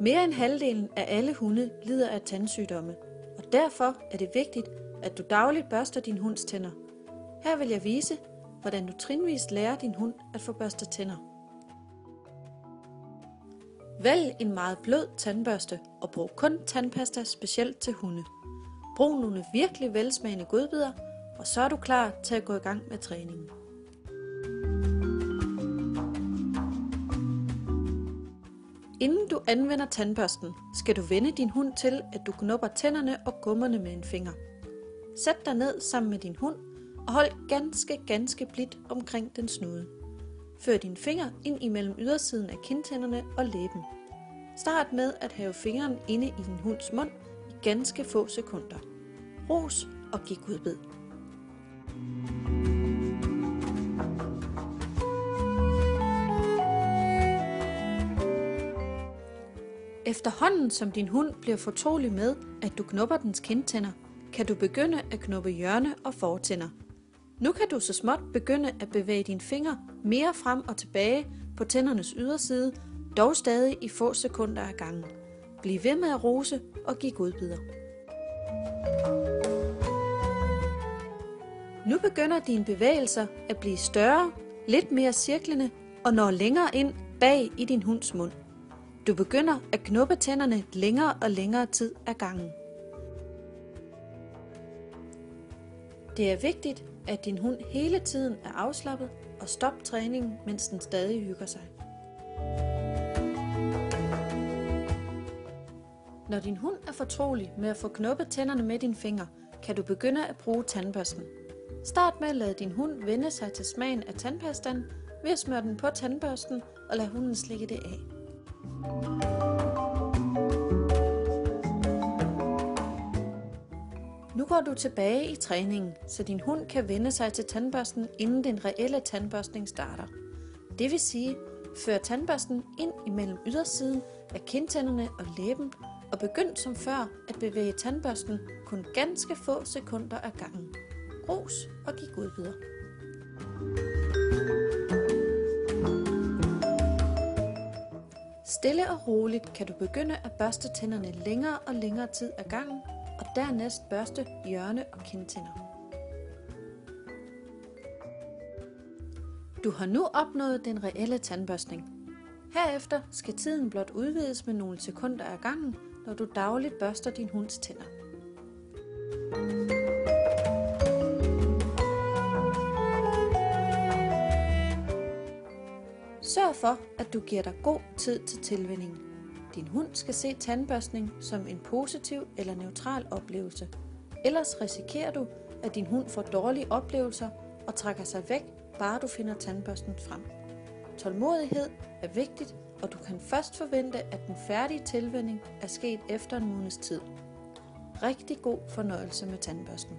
Mere end halvdelen af alle hunde lider af tandsygdomme, og derfor er det vigtigt, at du dagligt børster din hunds tænder. Her vil jeg vise, hvordan du trinvist lærer din hund at få børstet tænder. Vælg en meget blød tandbørste og brug kun tandpasta specielt til hunde. Brug nogle virkelig velsmagende godbidder, og så er du klar til at gå i gang med træningen. Inden du anvender tandbørsten, skal du vende din hund til, at du knupper tænderne og gummerne med en finger. Sæt dig ned sammen med din hund og hold ganske blidt omkring den snude. Før din finger ind imellem ydersiden af kindtænderne og læben. Start med at have fingeren inde i din hunds mund i ganske få sekunder. Ros og giv godbid. Efterhånden som din hund bliver fortrolig med, at du knupper dens kindtænder, kan du begynde at knuppe hjørne- og fortænder. Nu kan du så småt begynde at bevæge dine fingre mere frem og tilbage på tændernes yderside, dog stadig i få sekunder ad gangen. Bliv ved med at rose og give godbidder. Nu begynder dine bevægelser at blive større, lidt mere cirklende og når længere ind bag i din hunds mund. Du begynder at knuppe tænderne længere og længere tid ad gangen. Det er vigtigt, at din hund hele tiden er afslappet og stop træningen, mens den stadig hygger sig. Når din hund er fortrolig med at få knuppet tænderne med dine fingre, kan du begynde at bruge tandbørsten. Start med at lade din hund vende sig til smagen af tandpastaen ved at smøre den på tandbørsten og lade hunden slikke det af. Nu går du tilbage i træningen, så din hund kan vende sig til tandbørsten, inden den reelle tandbørstning starter. Det vil sige, før tandbørsten ind imellem ydersiden af kindtænderne og læben, og begynd som før at bevæge tandbørsten kun ganske få sekunder ad gangen. Ros og giv godbidder. Stille og roligt kan du begynde at børste tænderne længere og længere tid ad gangen, og dernæst børste hjørne- og kindtænder. Du har nu opnået den reelle tandbørstning. Herefter skal tiden blot udvides med nogle sekunder ad gangen, når du dagligt børster din hunds tænder. Sørg for, at du giver dig god tid til tilvænning. Din hund skal se tandbørstning som en positiv eller neutral oplevelse. Ellers risikerer du, at din hund får dårlige oplevelser og trækker sig væk, bare du finder tandbørsten frem. Tålmodighed er vigtigt, og du kan først forvente, at den færdige tilvænning er sket efter en måneds tid. Rigtig god fornøjelse med tandbørsten.